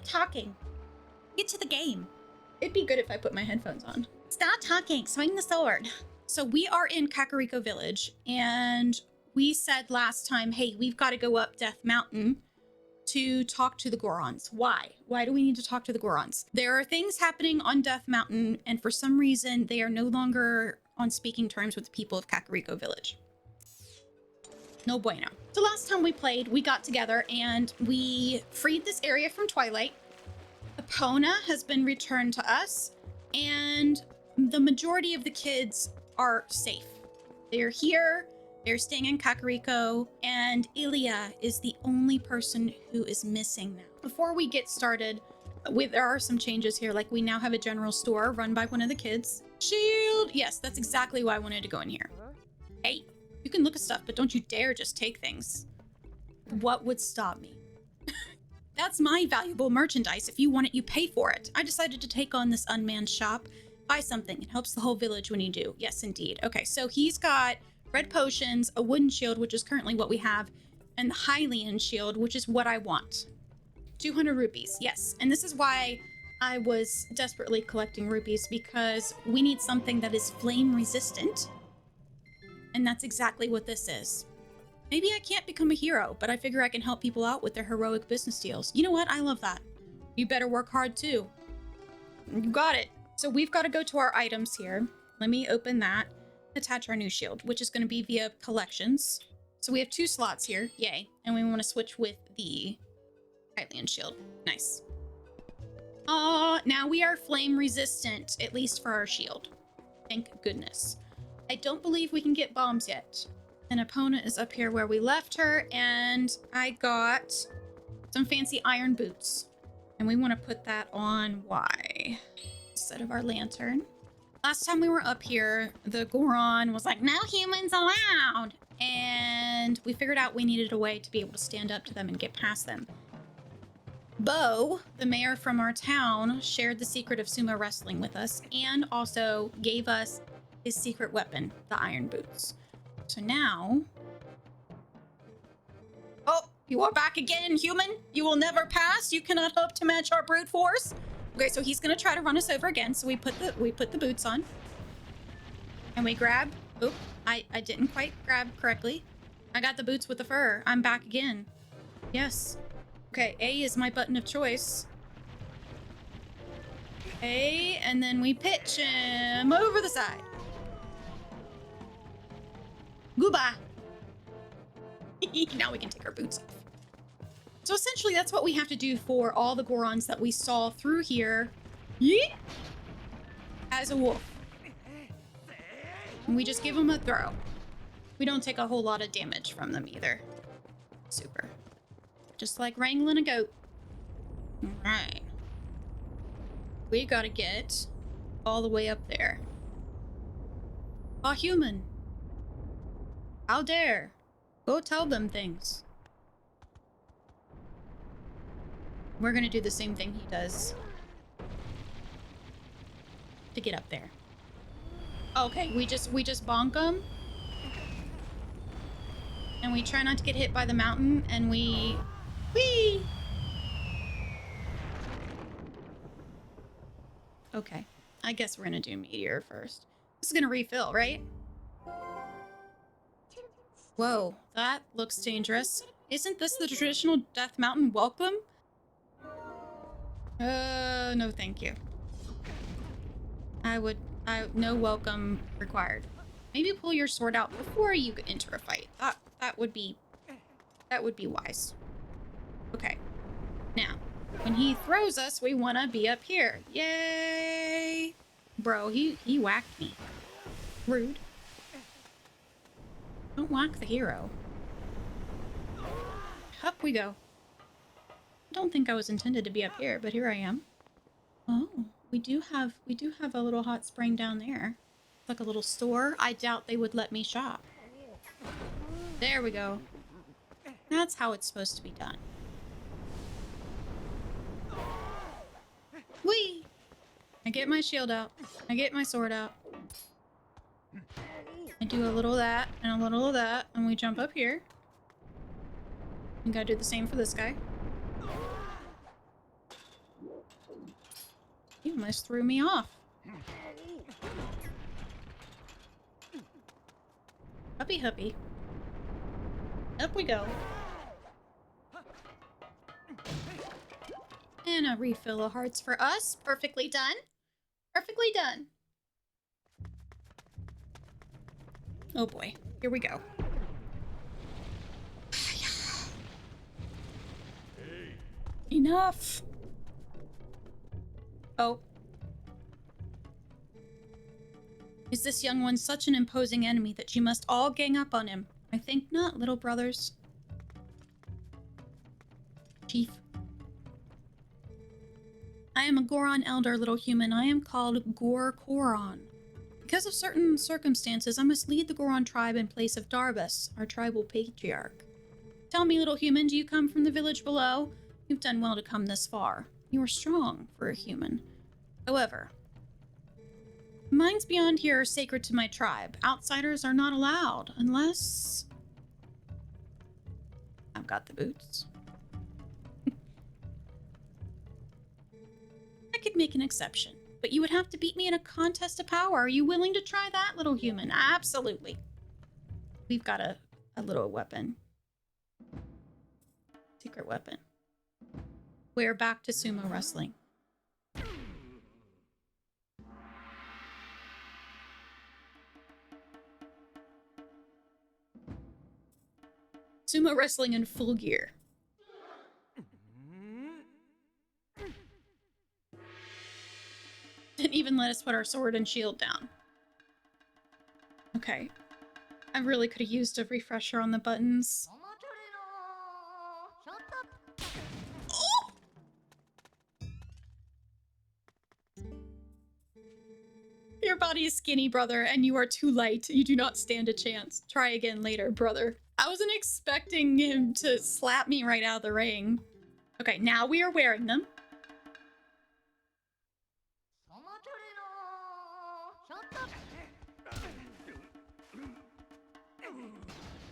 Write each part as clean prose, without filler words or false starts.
talking. Get to the game. It'd be good if I put my headphones on. Stop talking. Swing the sword. So we are in Kakariko Village, and we said last time, hey, we've got to go up Death Mountain to talk to the Gorons. Why? Why do we need to talk to the Gorons? There are things happening on Death Mountain, and for some reason, they are no longer on speaking terms with the people of Kakariko Village. No bueno. So last time we played, we got together and we freed this area from Twilight. Epona has been returned to us, and the majority of the kids are safe. They're here, they're staying in Kakariko, and Ilia is the only person who is missing now. Before we get started, there are some changes here, like we now have a general store run by one of the kids. Shield! Yes, that's exactly why I wanted to go in here. Hey, you can look at stuff, but don't you dare just take things. What would stop me? That's my valuable merchandise. If you want it, you pay for it. I decided to take on this unmanned shop. Buy something. It helps the whole village when you do. Yes, indeed. Okay, so he's got red potions, a wooden shield, which is currently what we have, and the Hylian shield, which is what I want. 200 rupees. Yes, and this is why I was desperately collecting rupees, because we need something that is flame resistant. And that's exactly what this is. Maybe I can't become a hero, but I figure I can help people out with their heroic business deals. You know what? I love that. You better work hard too. You got it. So we've got to go to our items here. Let me open that. Attach our new shield, which is going to be via collections. So we have 2 slots here. Yay. And we want to switch with the Hylian shield. Nice. Now we are flame resistant, at least for our shield. Thank goodness. I don't believe we can get bombs yet. An opponent is up here where we left her, and I got some fancy iron boots. And we want to put that on Y instead of our lantern. Last time we were up here, the Goron was like, no humans allowed. And we figured out we needed a way to be able to stand up to them and get past them. Bo, the mayor from our town, shared the secret of sumo wrestling with us and also gave us his secret weapon, the iron boots. So now... Oh, you are back again, human. You will never pass. You cannot hope to match our brute force. Okay, so he's gonna try to run us over again. So we put the boots on. And we grab... Oh, I didn't quite grab correctly. I got the boots with the fur. I'm back again. Yes. Okay, A is my button of choice. A, and then we pitch him over the side. Goodbye. Now we can take our boots off. So essentially that's what we have to do for all the Gorons that we saw through here. Yeet! As a wolf. And we just give them a throw. We don't take a whole lot of damage from them either. Super. Just like wrangling a goat. Alright. We gotta get all the way up there. A human. How dare. Go tell them things. We're gonna do the same thing he does. To get up there. Okay, we just bonk him. And we try not to get hit by the mountain, and we... Whee! Okay, I guess we're gonna do Meteor first. This is gonna refill, right? Whoa, that looks dangerous. Isn't this the traditional Death Mountain welcome? No thank you. No welcome required. Maybe pull your sword out before you enter a fight. That would be wise. Okay. Now, when he throws us, we want to be up here. Yay! Bro, he whacked me. Rude. Don't whack the hero. Up we go. I don't think I was intended to be up here, but here I am. Oh, we do have a little hot spring down there. Like a little store. I doubt they would let me shop. There we go. That's how it's supposed to be done. Whee! I get my shield out. I get my sword out. I do a little of that and a little of that, and we jump up here. I gotta do the same for this guy. You almost threw me off. Huppy huppy. Up we go. And a refill of hearts for us. Perfectly done. Perfectly done. Oh boy. Here we go. Enough. Oh. Is this young one such an imposing enemy that you must all gang up on him? I think not, little brothers. Chief. I am a Goron elder, little human. I am called Goron. Because of certain circumstances, I must lead the Goron tribe in place of Darbus, our tribal patriarch. Tell me, little human, do you come from the village below? You've done well to come this far. You are strong for a human. However, mines beyond here are sacred to my tribe. Outsiders are not allowed, unless... I've got the boots. I could make an exception, but you would have to beat me in a contest of power. Are you willing to try that, little human? Absolutely. We've got a little weapon. Secret weapon. We're back to sumo wrestling. Sumo wrestling in full gear. Didn't even let us put our sword and shield down. Okay. I really could have used a refresher on the buttons. Oh! Your body is skinny, brother, and you are too light. You do not stand a chance. Try again later, brother. I wasn't expecting him to slap me right out of the ring. Okay, now we are wearing them.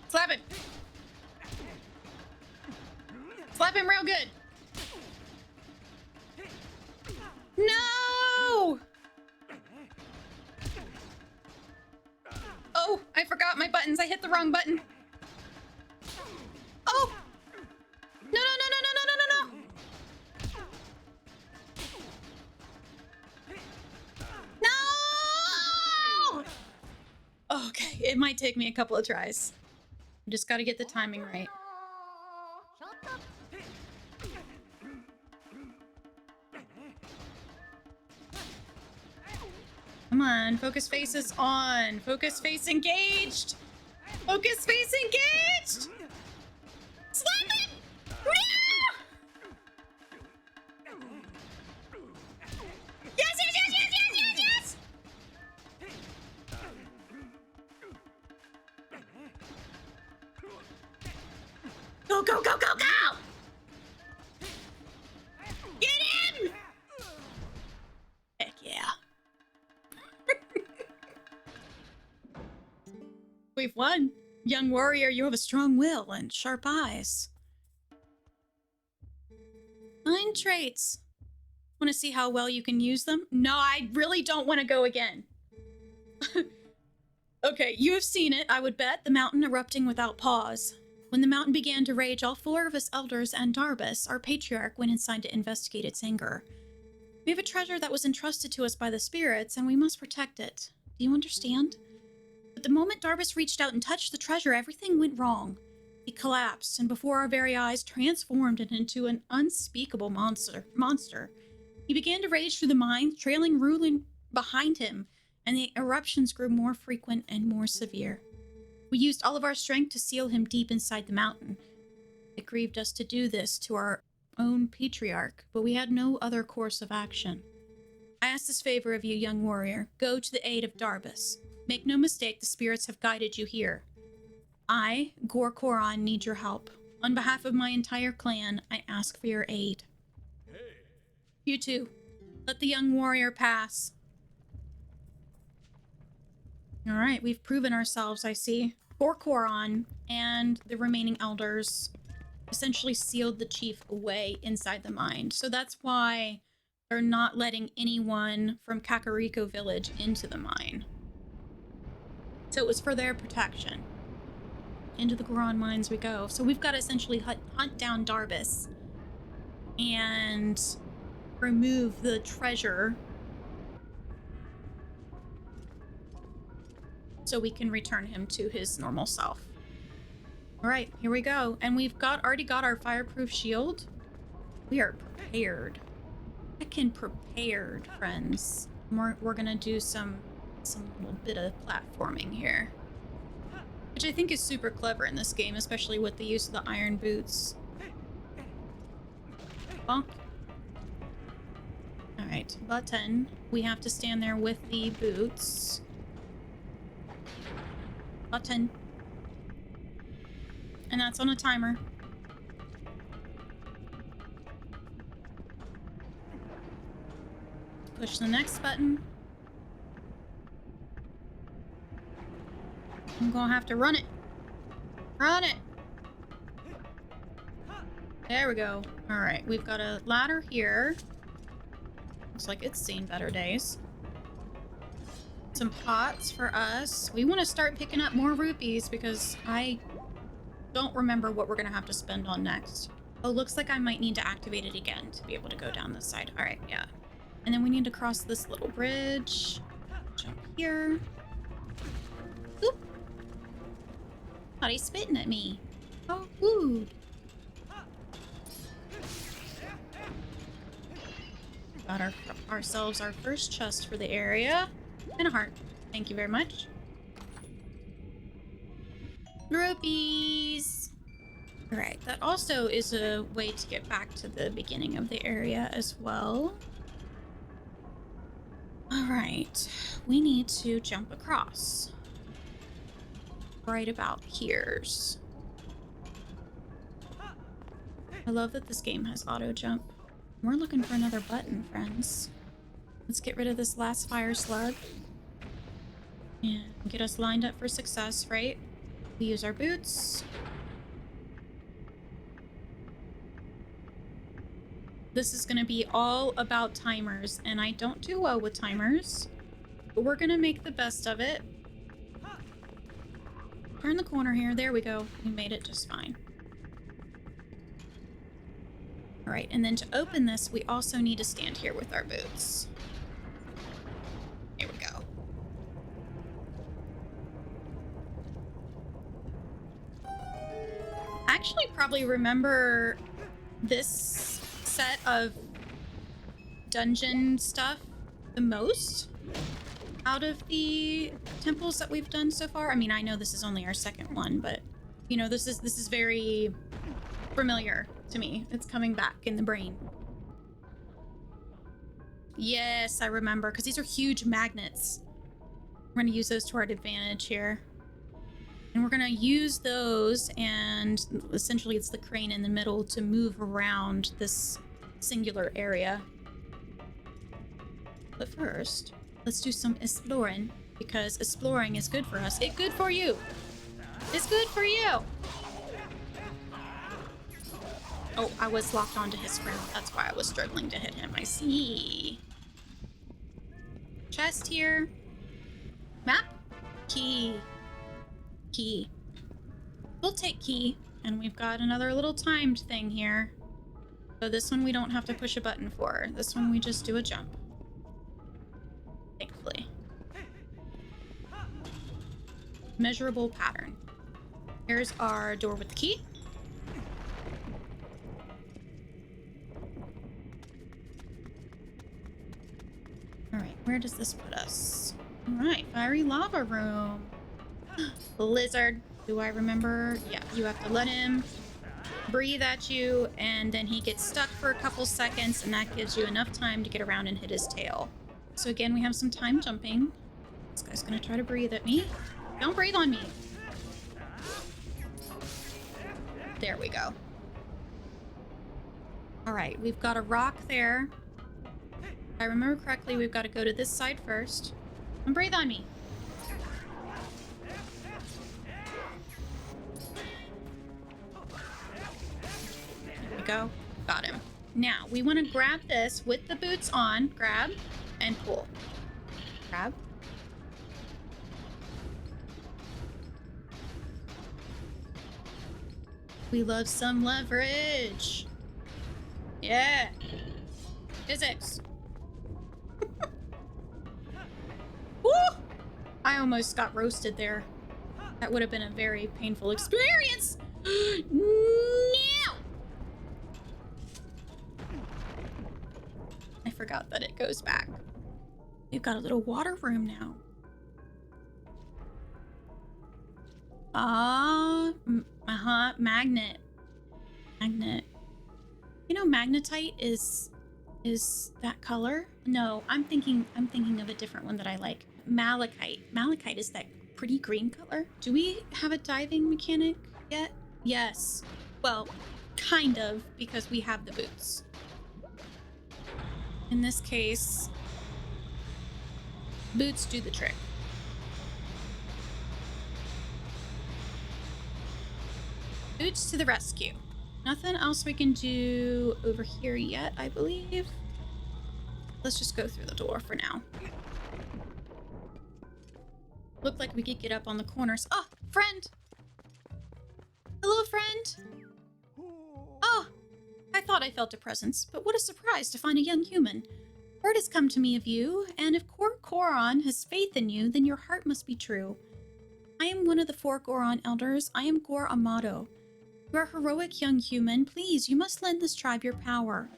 Slap him! Slap him real good! No! Oh, I forgot my buttons. I hit the wrong button. Oh! No, no, no, no, no, no, no, no, no! No! Okay, it might take me a couple of tries. I just gotta get the timing right. Come on, focus face is on. Focus face engaged. Focus face engaged. Slap it! No! Yes, yes, yes, yes, yes, yes, yes! Go, go, go, go, go! Get him! Heck yeah. We've won. Young warrior, you have a strong will and sharp eyes. Fine traits. Want to see how well you can use them? No, I really don't want to go again. Okay, you have seen it, I would bet, the mountain erupting without pause. When the mountain began to rage, all 4 of us elders and Darbus, our patriarch, went inside to investigate its anger. We have a treasure that was entrusted to us by the spirits, and we must protect it. Do you understand? But the moment Darbus reached out and touched the treasure, everything went wrong. He collapsed, and before our very eyes, transformed it into an unspeakable monster. He began to rage through the mines, trailing Rosealyn behind him, and the eruptions grew more frequent and more severe. We used all of our strength to seal him deep inside the mountain. It grieved us to do this to our own patriarch, but we had no other course of action. I ask this favor of you, young warrior. Go to the aid of Darbus. Make no mistake, the spirits have guided you here. I, Goron, need your help. On behalf of my entire clan, I ask for your aid. Hey. You too. Let the young warrior pass. All right, we've proven ourselves, I see. Goron and the remaining elders essentially sealed the chief away inside the mine. So that's why They're not letting anyone from Kakariko Village into the mine. So it was for their protection. Into the Goron mines we go. So we've got to essentially hunt down Darbus and remove the treasure so we can return him to his normal self. All right, here we go. And we've already got our fireproof shield. We are prepared. Heckin' prepared, friends. We're gonna do some little bit of platforming here, which I think is super clever in this game, especially with the use of the iron boots. Bonk. All right, button. We have to stand there with the boots. Button. And that's on a timer. Push the next button. I'm gonna have to run it. Run it! There we go. Alright, we've got a ladder here. Looks like it's seen better days. Some pots for us. We want to start picking up more rupees because I don't remember what we're gonna have to spend on next. Oh, looks like I might need to activate it again to be able to go down this side. Alright, yeah. And then we need to cross this little bridge. Jump here. Oop! Thought he's spitting at me. Oh, woo! Got ourselves our first chest for the area. And a heart. Thank you very much. Rupees! Alright, that also is a way to get back to the beginning of the area as well. Alright, we need to jump across. Right about here's. I love that this game has auto jump. We're looking for another button, friends. Let's get rid of this last fire slug. And get us lined up for success, right? We use our boots. This is going to be all about timers, and I don't do well with timers, but we're going to make the best of it. Turn the corner here. There we go. We made it just fine. All right, and then to open this, we also need to stand here with our boots. Here we go. I actually probably remember this set of dungeon stuff the most out of the temples that we've done so far. I mean, I know this is only our second one, but you know, this is very familiar to me. It's coming back in the brain. Yes, I remember, because these are huge magnets. We're going to use those to our advantage here. And we're going to use those, and essentially it's the crane in the middle to move around this singular area. But first, let's do some exploring, because exploring is good for us. It's good for you. It's good for you. Oh, I was locked onto his friend. That's why I was struggling to hit him. I see. Chest here. Map. Key. Key. We'll take key. And we've got another little timed thing here. So this one we don't have to push a button for. This one we just do a jump. Thankfully. Measurable pattern. Here's our door with the key. Alright, where does this put us? Alright, fiery lava room. Lizard. Do I remember? Yeah, you have to let him breathe at you, and then he gets stuck for a couple seconds, and that gives you enough time to get around and hit his tail. So again, we have some time jumping. This guy's gonna try to breathe at me. Don't breathe on me. There we go. Alright, we've got a rock there. If I remember correctly, we've got to go to this side first. And breathe on me. There we go. Got him. now we want to grab this with the boots on. Grab and pull. Grab. We love some leverage. Yeah. Physics. Woo! I almost got roasted there. That would have been a very painful experience. No! I forgot that it goes back. We've got a little water room now. Magnet. Magnet. You know, magnetite is that color? No, I'm thinking of a different one that I like. Malachite. Malachite is that pretty green color. Do we have a diving mechanic yet? Yes. Well, kind of, because we have the boots. In this case, boots do the trick. Boots to the rescue. Nothing else we can do over here yet, I believe. Let's just go through the door for now. Looked like we could get up on the corners. Oh, friend! Hello, friend! Oh, I thought I felt a presence, but what a surprise to find a young human. Word has come to me of you, and if Goron has faith in you, then your heart must be true. I am one of the 4 Goron elders. I am Gor Amato. You are a heroic young human. Please, you must lend this tribe your power.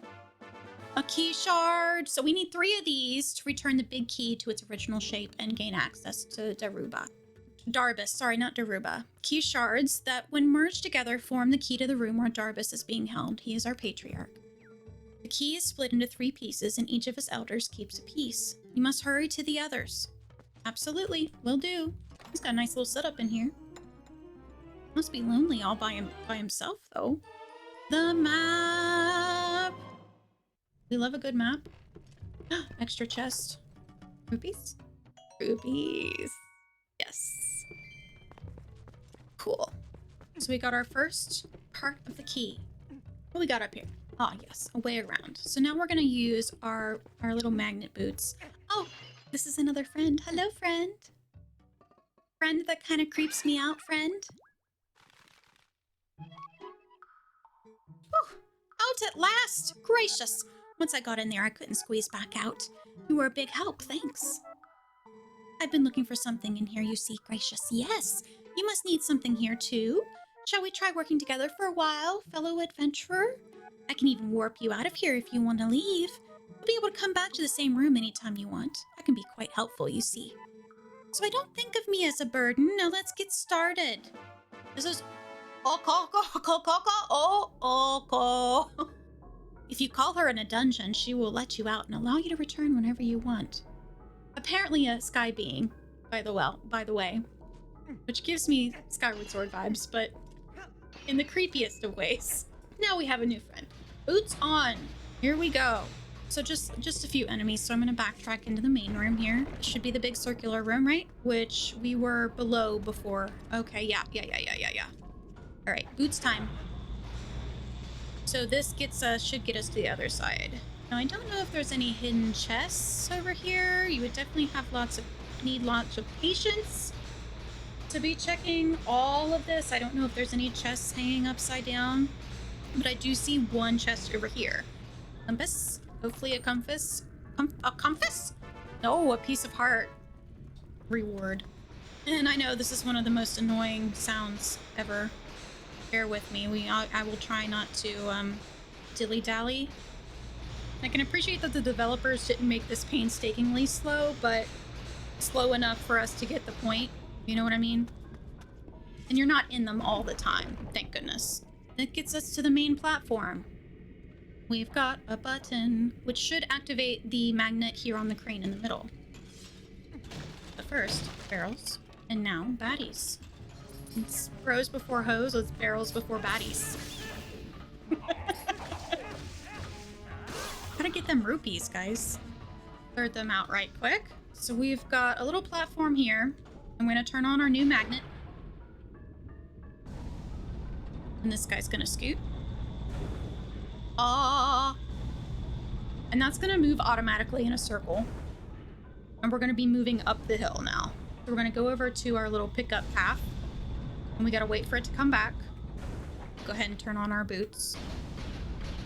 A key shard. So we need 3 of these to return the big key to its original shape and gain access to Daruba. Darbus, sorry, not Daruba. Key shards that, when merged together, form the key to the room where Darbus is being held. He is our patriarch. The key is split into 3 pieces, and each of his elders keeps a piece. You must hurry to the others. Absolutely, will do. He's got a nice little setup in here. Must be lonely all by himself, though. The map. We love a good map. Extra chest. Rupees? Rupees. Yes. Cool. So we got our first part of the key. What we got up here? Ah, yes, a way around. So now we're gonna use our little magnet boots. Oh, this is another friend. Hello, friend. Friend that kind of creeps me out, friend. Whew, out at last! Gracious! Once I got in there, I couldn't squeeze back out. You were a big help, thanks. I've been looking for something in here, you see, Gracious. Yes, you must need something here, too. Shall we try working together for a while, fellow adventurer? I can even warp you out of here if you want to leave. You'll be able to come back to the same room anytime you want. I can be quite helpful, you see. So I don't think of me as a burden. Now let's get started. This is... If you call her in a dungeon, she will let you out and allow you to return whenever you want. Apparently a sky being, by the way, which gives me Skyward Sword vibes, but in the creepiest of ways. Now we have a new friend. Boots on. Here we go. So just a few enemies, so I'm going to backtrack into the main room here. This should be the big circular room, right? Which we were below before. Okay, yeah. All right, boots time. So this should get us to the other side. Now, I don't know if there's any hidden chests over here. You would definitely have need lots of patience to be checking all of this. I don't know if there's any chests hanging upside down, but I do see one chest over here. Compass, hopefully a compass. A compass? No, a piece of heart. Reward. And I know this is one of the most annoying sounds ever. Bear with me. I will try not to dilly-dally. I can appreciate that the developers didn't make this painstakingly slow, but slow enough for us to get the point. You know what I mean? And you're not in them all the time, thank goodness. That gets us to the main platform. We've got a button, which should activate the magnet here on the crane in the middle. But first, barrels, and now baddies. It's bros before hoes, it's barrels before baddies. Gotta get them rupees, guys. Cleared them out right quick. So we've got a little platform here. I'm gonna turn on our new magnet. And this guy's gonna scoot. Ah, And that's gonna move automatically in a circle. And we're gonna be moving up the hill now. So we're gonna go over to our little pickup path. And we gotta wait for it to come back. Go ahead and turn on our boots.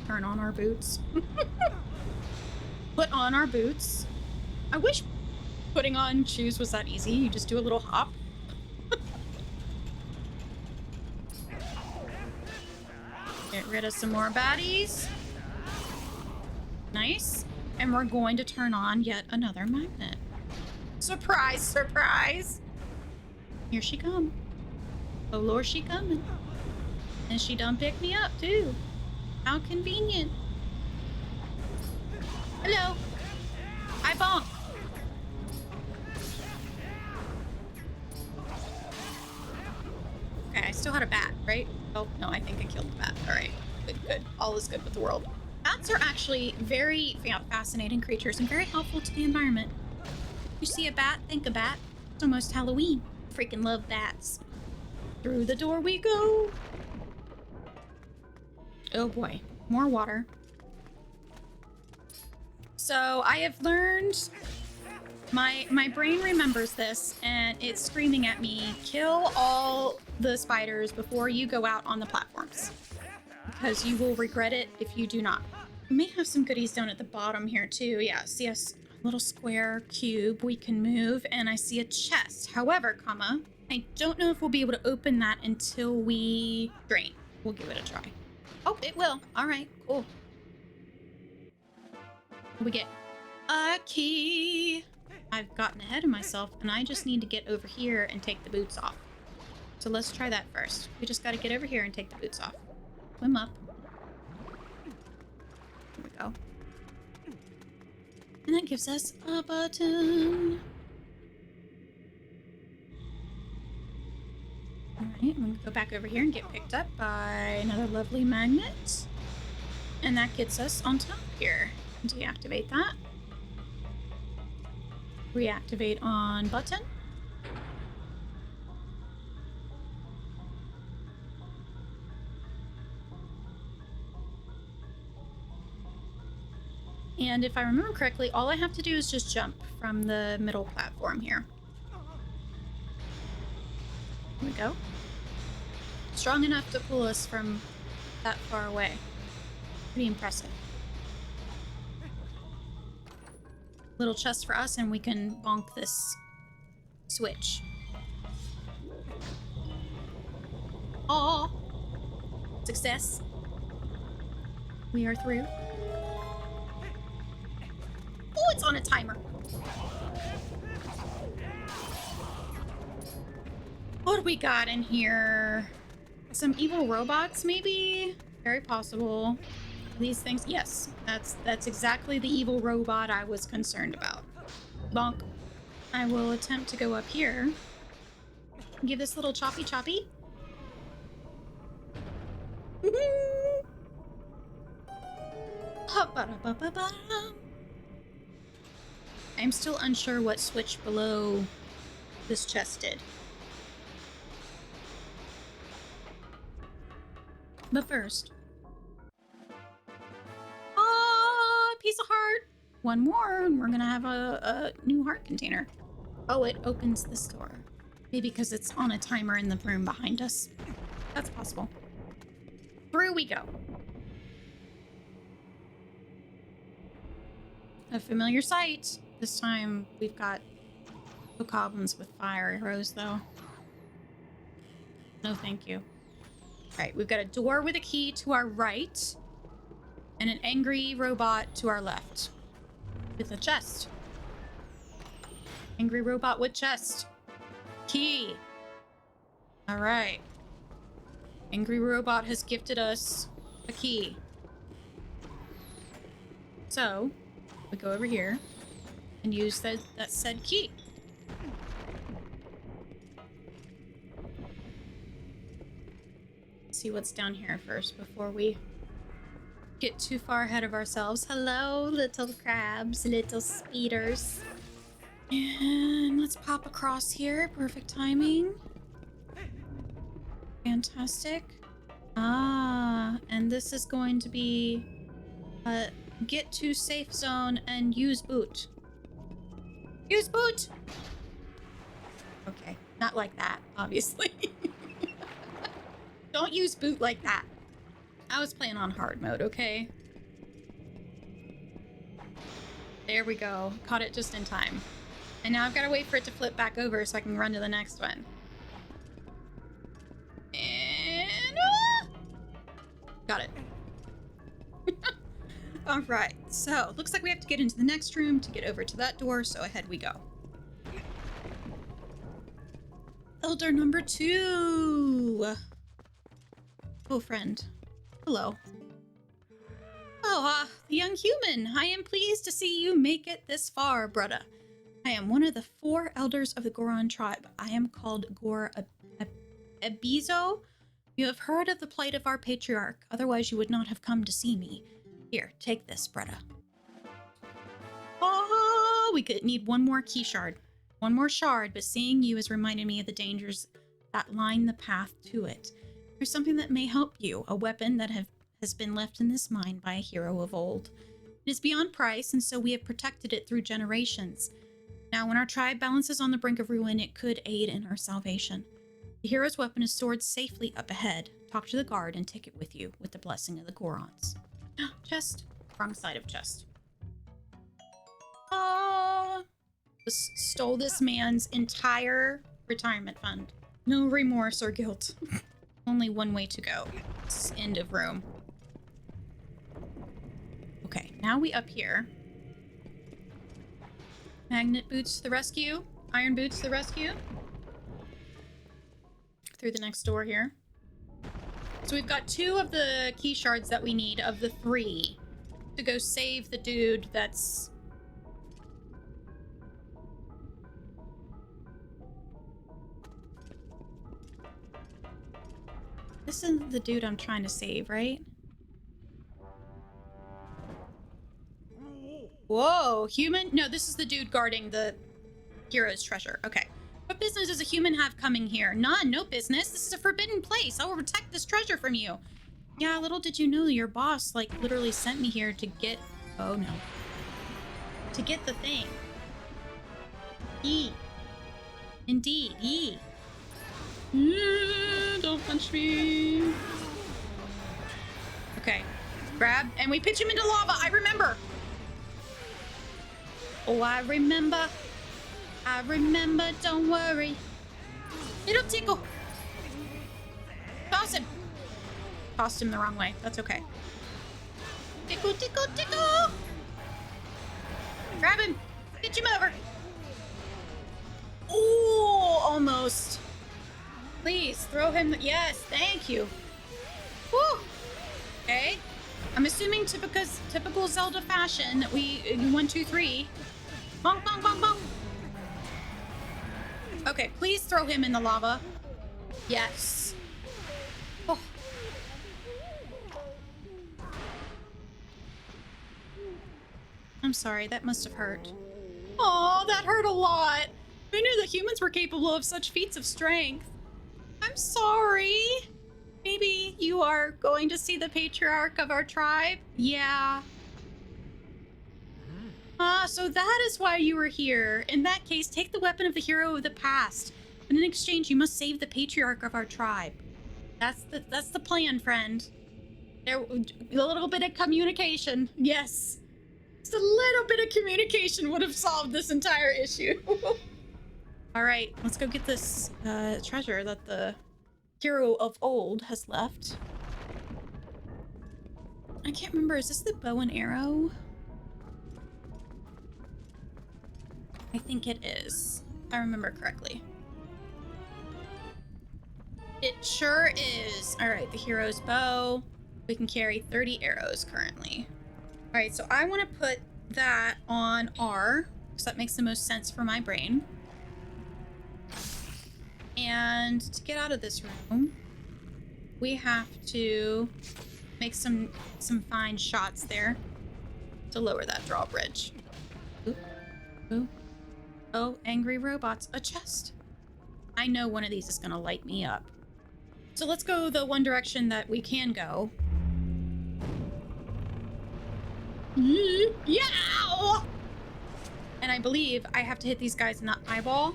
Turn on our boots. Put on our boots. I wish putting on shoes was that easy. You just do a little hop. Get rid of some more baddies. Nice. And we're going to turn on yet another magnet. Surprise, surprise. Here she come. Oh, Lord, she coming. And she done picked me up, too. How convenient. Hello. I bonk. Okay, I still had a bat, right? Oh, no, I think I killed the bat. All right. Good, good. All is good with the world. Bats are actually very fascinating creatures and very helpful to the environment. You see a bat, think a bat. It's almost Halloween. Freaking love bats. Through the door we go. Oh boy, more water. So I have learned, my brain remembers this and it's screaming at me, kill all the spiders before you go out on the platforms. Because you will regret it if you do not. We may have some goodies down at the bottom here too. Yeah, see a little square cube we can move, and I see a chest. However, I don't know if we'll be able to open that until we drain. We'll give it a try. Oh, it will. All right, cool. We get a key. I've gotten ahead of myself, and I just need to get over here and take the boots off. So let's try that first. We just got to get over here and take the boots off. Swim up. There we go. And that gives us a button. Alright, I'm gonna go back over here and get picked up by another lovely magnet. And that gets us on top here. Deactivate that. Reactivate on button. And if I remember correctly, all I have to do is just jump from the middle platform here. There we go. Strong enough to pull us from that far away. Pretty impressive. Little chest for us, and we can bonk this switch. Oh, success. We are through. Oh, it's on a timer. What do we got in here? Some evil robots, maybe? Very possible. These things, yes, that's exactly the evil robot I was concerned about. Bonk. I will attempt to go up here. Give this little choppy choppy. I'm still unsure what switch below this chest did. But first, piece of heart. One more, and we're gonna have a new heart container. Oh, it opens this door. Maybe because it's on a timer in the room behind us. That's possible. Through we go. A familiar sight. This time we've got goblins with fire arrows, though. No, thank you. All right, we've got a door with a key to our right, and an angry robot to our left, with a chest. Angry robot with chest. Key. All right. Angry robot has gifted us a key. So, we go over here and use that said key. See what's down here first before we get too far ahead of ourselves. Hello, little crabs, little speeders. And let's pop across here. Perfect timing. Fantastic. Ah, and this is going to be Get to safe zone and use boot. Use boot! Okay, not like that, obviously. Don't use boot like that. I was playing on hard mode, okay? There we go. Caught it just in time. And now I've got to wait for it to flip back over so I can run to the next one. And... got it. All right, so looks like we have to get into the next room to get over to that door, so ahead we go. Elder number 2. Oh, friend. Hello. Oh, the young human. I am pleased to see you make it this far, brother. I am one of the 4 elders of the Goron tribe. I am called Abizo. You have heard of the plight of our patriarch. Otherwise, you would not have come to see me. Here, take this, brother. Oh, we could need one more key shard. One more shard, but seeing you has reminded me of the dangers that line the path to it. There's something that may help you, a weapon that has been left in this mine by a hero of old. It is beyond price, and so we have protected it through generations. Now, when our tribe balances on the brink of ruin, it could aid in our salvation. The hero's weapon is stored safely up ahead. Talk to the guard and take it with you, with the blessing of the Gorons. Chest. Wrong side of chest. Stole this man's entire retirement fund. No remorse or guilt. Only one way to go. End of room. Okay, now we up here. Magnet boots to the rescue. Iron boots to the rescue. Through the next door here. So we've got 2 of the key shards that we need of the 3 to go save the dude that's... This is the dude I'm trying to save, right? Whoa, human? No, this is the dude guarding the hero's treasure. Okay. What business does a human have coming here? None, no business. This is a forbidden place. I will protect this treasure from you. Yeah, little did you know your boss, like, literally sent me here to get... Oh, no. To get the thing. Yee. Indeed, yee. Don't punch me. Okay. Grab, and we pitch him into lava. I remember. Oh, I remember. I remember, don't worry. It'll tickle. Toss him. Tossed him the wrong way. That's okay. Tickle, tickle, tickle. Grab him. Pitch him over. Oh, almost. Please, throw him. Yes, thank you. Woo. Okay. I'm assuming typical Zelda fashion that we... 1, 2, 3. Bonk, bonk, bonk, bonk. Okay, please throw him in the lava. Yes. Oh. I'm sorry, that must have hurt. Oh, that hurt a lot. Who knew that humans were capable of such feats of strength? I'm sorry. Maybe you are going to see the patriarch of our tribe? Yeah. So that is why you were here. In that case, take the weapon of the hero of the past. And in exchange, you must save the patriarch of our tribe. That's the plan, friend. There, a little bit of communication. Yes. Just a little bit of communication would have solved this entire issue. All right, let's go get this treasure that the hero of old has left. I can't remember. Is this the bow and arrow? I think it is. If I remember correctly. It sure is. All right, the hero's bow. We can carry 30 arrows currently. All right, so I want to put that on R, because that makes the most sense for my brain. And to get out of this room, we have to make some fine shots there to lower that drawbridge. Ooh. Ooh. Oh, angry robots. A chest. I know one of these is going to light me up. So let's go the one direction that we can go. Yeah! And I believe I have to hit these guys in the eyeball.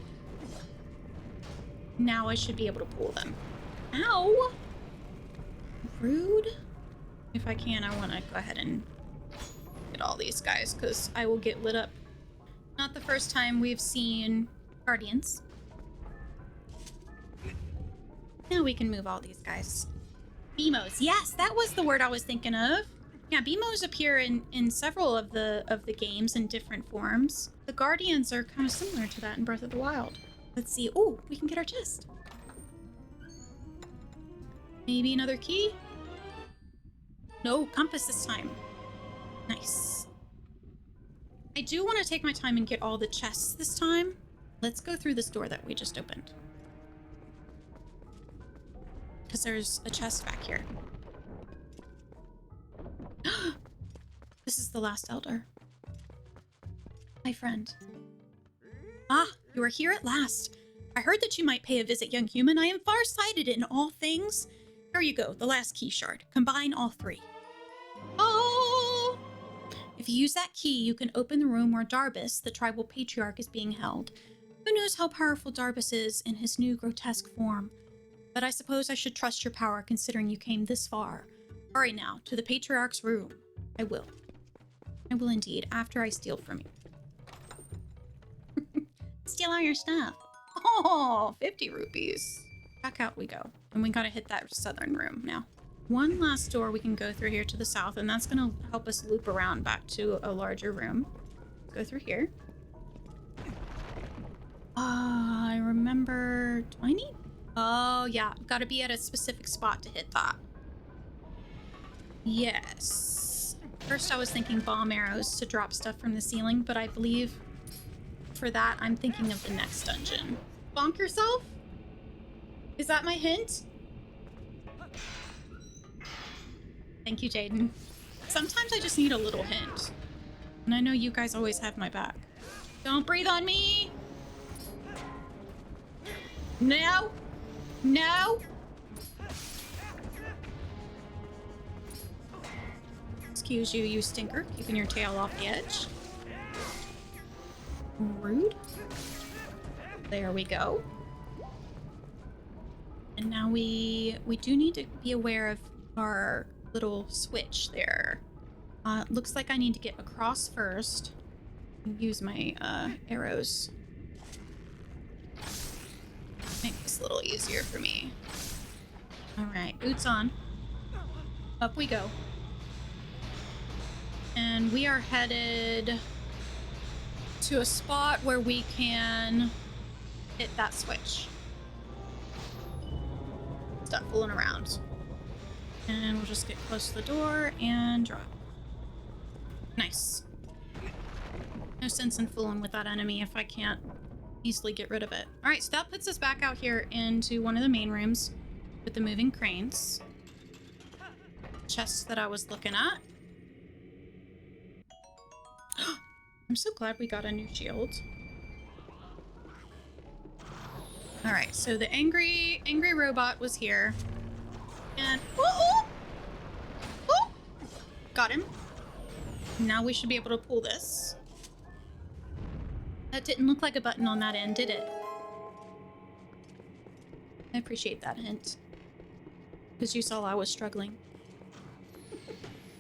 Now I should be able to pull them. Ow! Rude. If I can, I want to go ahead and get all these guys because I will get lit up. Not the first time we've seen guardians. Now we can move all these guys. Beamos. Yes, that was the word I was thinking of. Yeah, Beamos appear in several of the games in different forms. The guardians are kind of similar to that in Breath of the Wild. Let's see. Oh, we can get our chest. Maybe another key? No, compass this time. Nice. I do want to take my time and get all the chests this time. Let's go through this door that we just opened. Because there's a chest back here. This is the last elder. My friend. Ah, you are here at last. I heard that you might pay a visit, young human. I am far-sighted in all things. Here you go, the last key shard. Combine all three. Oh! If you use that key, you can open the room where Darbus, the tribal patriarch, is being held. Who knows how powerful Darbus is in his new grotesque form? But I suppose I should trust your power considering you came this far. Hurry now, to the patriarch's room. I will. I will indeed, after I steal from you. Steal all your stuff. Oh, 50 rupees. Back out we go. And we gotta hit that southern room now. One last door we can go through here to the south, and that's gonna help us loop around back to a larger room. Go through here. I remember... Do I need... Oh, yeah. Gotta be at a specific spot to hit that. Yes. First I was thinking bomb arrows to drop stuff from the ceiling, but I believe for that I'm thinking of the next dungeon. Bonk yourself? Is that my hint? Thank you, Jaden. Sometimes I just need a little hint. And I know you guys always have my back. Don't breathe on me! No! No! Excuse you, you stinker. Keeping your tail off the edge. Rude. There we go. And now we do need to be aware of our little switch there. Looks like I need to get across first and use my arrows. Make this a little easier for me. All right, boots on. Up we go. And we are headed to a spot where we can hit that switch. Stop fooling around. And we'll just get close to the door and drop. Nice. No sense in fooling with that enemy if I can't easily get rid of it. All right, so that puts us back out here into one of the main rooms with the moving cranes. Chest that I was looking at. I'm so glad we got a new shield. All right, so the angry robot was here. And got him. Now we should be able to pull this. That didn't look like a button on that end, did it? I appreciate that hint. Because you saw I was struggling.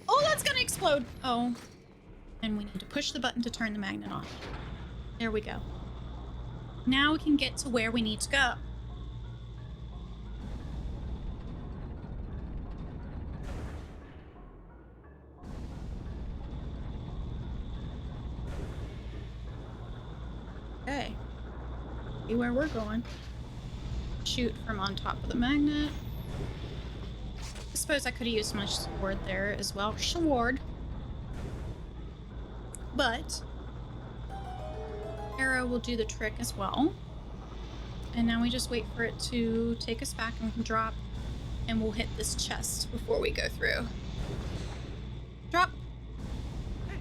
Oh, that's gonna explode! Oh. And we need to push the button to turn the magnet off. There we go. Now we can get to where we need to go. Okay. See where we're going. Shoot from on top of the magnet. I suppose I could have used my sword there as well. Sword. But arrow will do the trick as well. And now we just wait for it to take us back and we can drop, and we'll hit this chest before we go through. Drop.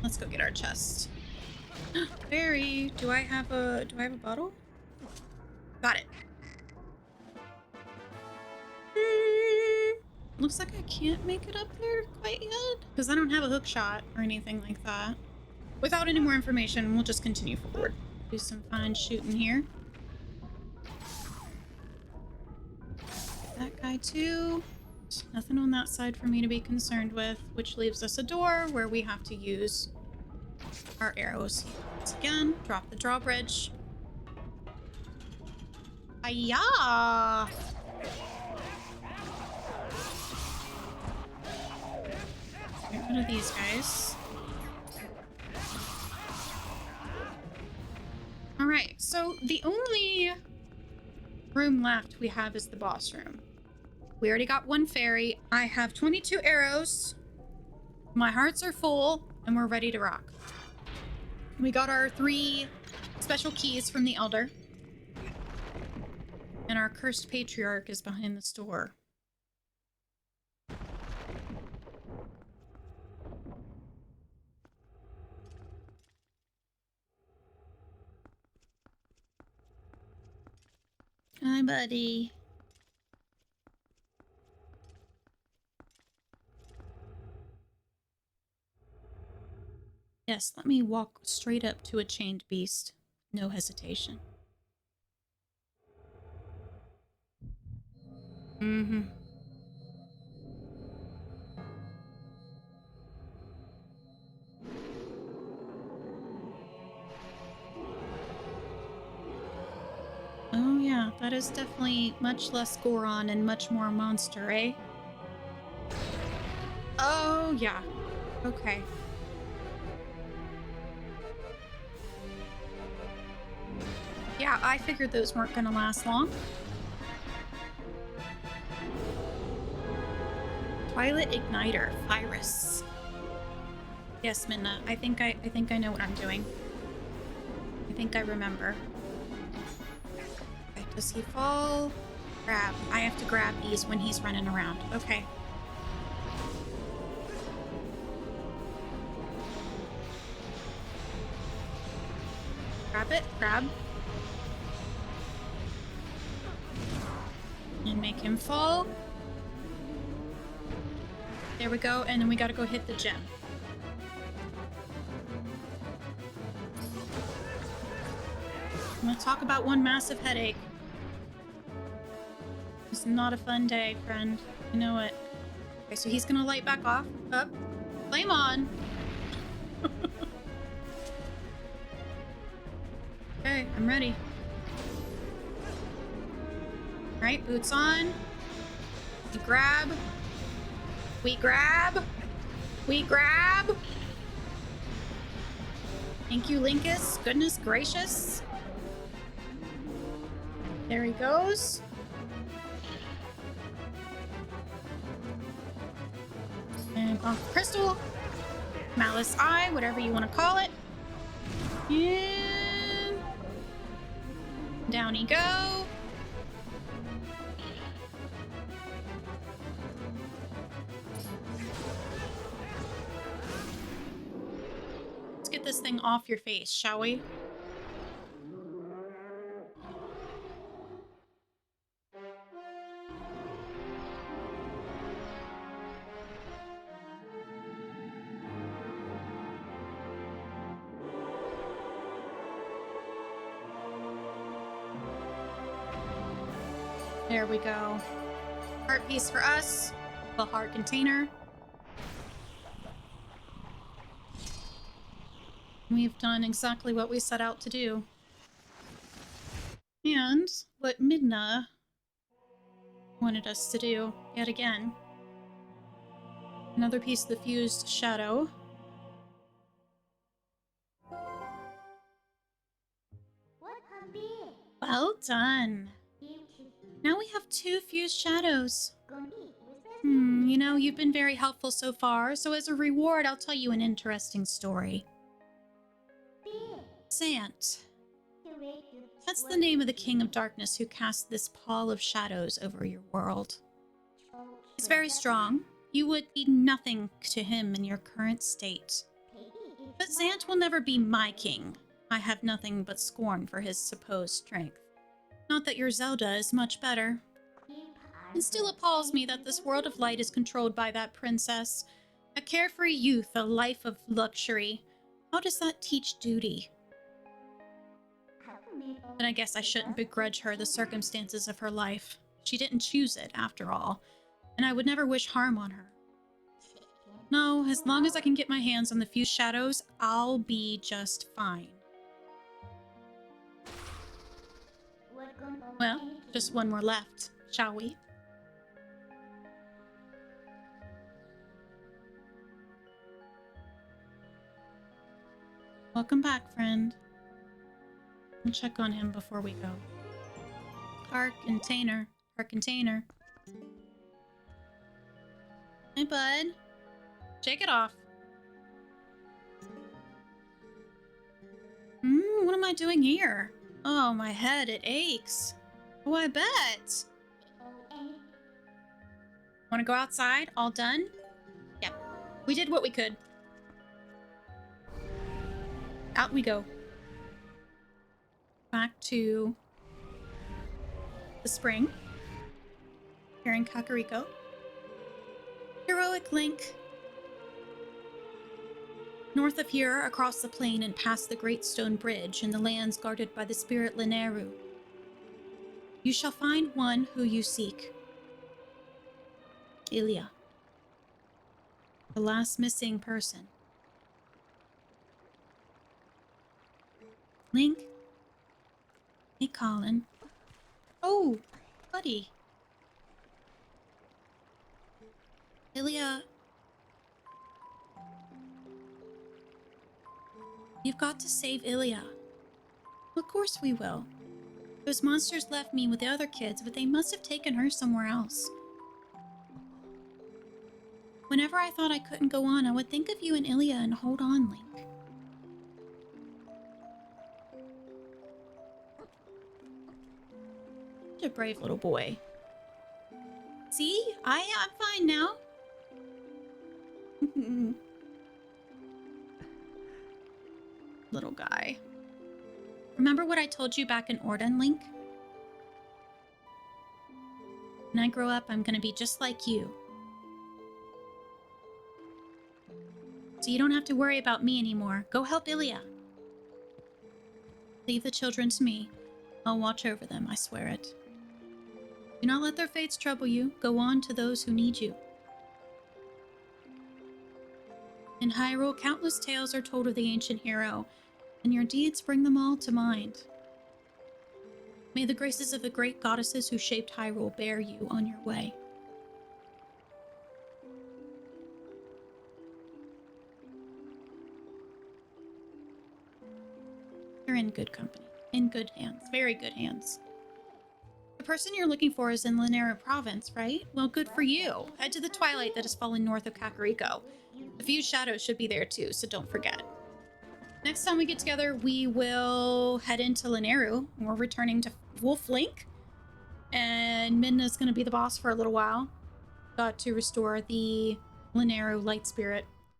Let's go get our chest. Berry, do I have a bottle? Got it. Looks like I can't make it up there quite yet, because I don't have a hook shot or anything like that. Without any more information, we'll just continue forward. Do some fine shooting here. That guy too. Nothing on that side for me to be concerned with, which leaves us a door where we have to use our arrows. Once again, drop the drawbridge. Hiya! Get rid of these guys. Alright, so the only room left we have is the boss room. We already got one fairy. I have 22 arrows. My hearts are full, and we're ready to rock. We got our 3 special keys from the Elder. And our cursed patriarch is behind the store. Hi, buddy. Yes, let me walk straight up to a chained beast. No hesitation. Mm-hmm. Oh yeah, that is definitely much less Goron and much more monster, eh? Oh yeah. Okay. Yeah, I figured those weren't gonna last long. Twilight Igniter, Virus. Yes, Minna. I think I know what I'm doing. I think I remember. Okay, does he fall? Grab. I have to grab these when he's running around. Okay. Grab it. Grab. And make him fall. There we go, and then we gotta go hit the gem. I'm gonna talk about one massive headache. It's not a fun day, friend. You know it. Okay, so he's gonna light back off. Up. Flame on! Okay, I'm ready. Alright, boots on. We grab. We grab. We grab. Thank you, Linkus. Goodness gracious. There he goes. And off the crystal. Malice Eye, whatever you want to call it. And down he go. Let's get this thing off your face, shall we? There we go. Heart piece for us. The heart container. We've done exactly what we set out to do. And what Midna wanted us to do, yet again. Another piece of the fused shadow. Well done. Now we have 2 fused shadows. You know, you've been very helpful so far, so as a reward, I'll tell you an interesting story. Sant. That's the name of the King of Darkness who cast this pall of shadows over your world. He's very strong. You would be nothing to him in your current state. But Zant will never be my king. I have nothing but scorn for his supposed strength. Not that your Zelda is much better. It still appalls me that this world of light is controlled by that princess. A carefree youth, a life of luxury. How does that teach duty? Then I guess I shouldn't begrudge her the circumstances of her life. She didn't choose it, after all, and I would never wish harm on her. No, as long as I can get my hands on the few shadows, I'll be just fine. Well, just one more left, shall we? Welcome back, friend. We'll check on him before we go. Our container. Hey, bud. Shake it off. What am I doing here? Oh, my head, it aches. Oh, I bet. Want to go outside? All done? Yeah. We did what we could. Out we go. Back to the spring. Here in Kakariko. Heroic Link. North of here, across the plain and past the Great Stone Bridge in the lands guarded by the spirit Lineru, you shall find one who you seek. Ilia. The last missing person. Link? Hey, Colin. Oh, buddy. Ilia. You've got to save Ilia. Of course we will. Those monsters left me with the other kids, but they must have taken her somewhere else. Whenever I thought I couldn't go on, I would think of you and Ilia and hold on, Link. Such a brave little boy. See? I'm fine now. Little guy. Remember what I told you back in Orden, Link? When I grow up, I'm gonna be just like you. So you don't have to worry about me anymore. Go help Ilia. Leave the children to me. I'll watch over them, I swear it. Do not let their fates trouble you. Go on to those who need you. In Hyrule, countless tales are told of the ancient hero, and your deeds bring them all to mind. May the graces of the great goddesses who shaped Hyrule bear you on your way. You're in good company. In good hands. Very good hands. The person you're looking for is in Lineru Province, right? Well, good for you. Head to the Twilight that has fallen north of Kakariko. A few shadows should be there too, so don't forget. Next time we get together, we will head into Lineru. We're returning to Wolf Link. And Midna's going to be the boss for a little while. Got to restore the Lineru Light Spirit.